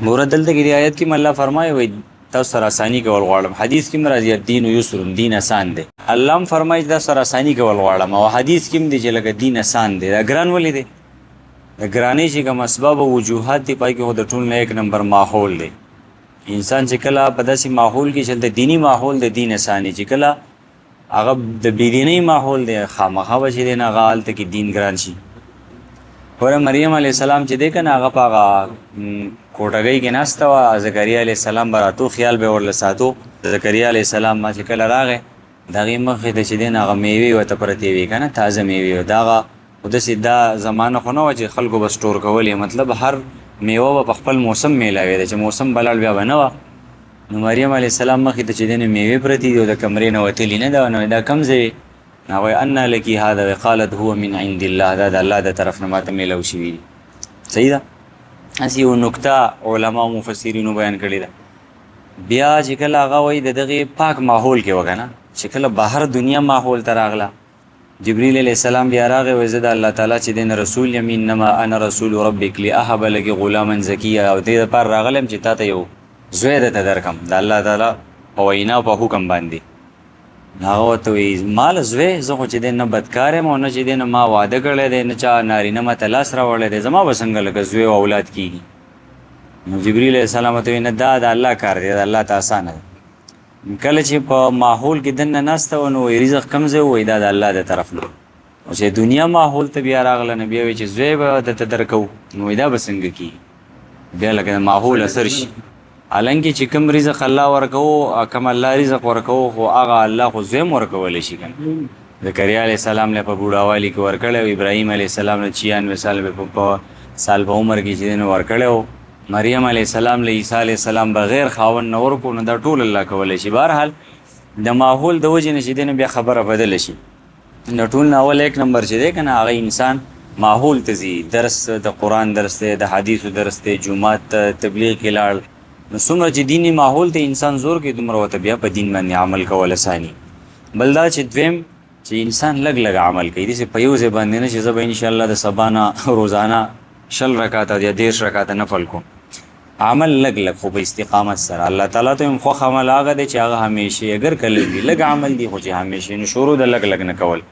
مورد دلته کې د آیت کې الله فرمایي وي تاسو سره اسانی کول غواړم. حدیث کې مرضی الدین یسر، دین آسان دی. الله هم فرمایي تاسو سره اسانی کول غواړم او حدیث کې هم دی چې لکه دین آسان دی. دا ګران ولې دی؟ د ګرانۍ چې کوم اسباب او وجوهات دي پای کې خو د ټول نه یک نمبر ماحول دی. انسان چې کله په داسې ماحول کې چلته دینی ماحول د دین آسانی، چې کله هغه د بېدینۍ ماحول دی خامخا به چې دی نه هغه هلته کې دین ګران شي. ګوره مریم علیه السلام چې دی که نه هغه په هغه کوټګۍ کې ناسته وه، زکریا علیه السلام به راتو خیال به یې ورله ساتو. زکریا علیه السلام ما چې کله راغی د هغې مخې ته چې دی نه هغه میوې ورته پرتې وې که نه، تازه میوې وې. د هغه خو داسې دا زمانه خو نه وه چې خلکو به سټور کولې، مطلب هر میوه به په خپل موسم میلاوېده، چې موسم بلاړ بیا به نه وه. نو مریم علیه السلام مخې ته چې دی نه میوې پرتې دي او د کمرې نه وتلي نه ده. نو دا کوم ځای هغوی انا لکی هذا وقالت هو من عند الله، دا د الله د طرف نه ماته میلاو شوي دي. صحیح ده. هسې یو نکته علما او مفسرینو بیان کړې ده. بیا چې کله هغه وایي د دغې پاک ماحول کې وکړه نه، چې کله بهر دنیا ماحول ته راغله جبریل علیه السلام بیا راغی وایي زه د الله تعالی چې دی نه رسول یم، انما انا رسول ربک لاهب لک غلاما زکیا، او دې دپاره راغلی یم چې تا ته یو زوی درته درکړم د الله تعالی په وینا او په حکم باندې. هغه ورته وایي ما له زوی، زه خو چې دی نه بدکار یم او نه چې دی نه ما واده کړی دی، نه چا نارینه ماته لاس راوړی دی، زما به څنګه لکه زوی او اولاد کېږي. نو جبریل علیه السلام ورته وایي نه دا د الله کار دی، د الله ته اسانه ده. کله چې په ماحول کې دننه ناسته وه نو رزق کم ځای ووایي دا د الله د طرف نه. او چې دنیا ماحول ته بیا راغله نو بیا وایي چې زوی به درته درکوو، نو وایي دا به څنګه کېږي، بیا لکه د ماحول اثر شي. حالانکه چې کوم رزق الله ورکوو، کوم الله رزق ورکوو، خو هغه الله خو زوی هم ورکولی شي که نه. زکریا علیه السلام له په بوډاوالي کې ورکړی و، ابراهیم علیه السلام له 96 سال په عمر کې چې دی نو ورکړی و. مریم علیه السلام له عیسی علیه السلام بغیر خاوند نه ورکو، نو دا ټول الله کولی شي. بهرحال د ماحول د وجې نه چې دی نو بیا خبره بدله شي. د ټول نه اول یک نمبر چې دی که نه هغه انسان ماحول ته ځي، درس د قرآن درس دی، د حدیثو درس دی، جومات ته تبلیغ کې لاړ. نو څومره چې دیني ماحول ته انسان زور کوي دومره ورته بیا په دین باندې عمل کول اساني. بل دا چې دویم چې انسان لږ لږ عمل کوي، داسې په یو ځای باندې نه چې زه به انشاءالله د سبا نه روزانه 20 رکعاته یا 30 رکعاته نفل کوم. عمل لږ لږ خو په استقامت سره. الله تعالی ته هم خوښ عمل هغه دی چې هغه همیشه اگر کله وي لږ عمل دی، خو چې همیشه نو شروع د لږ لږ نه کول.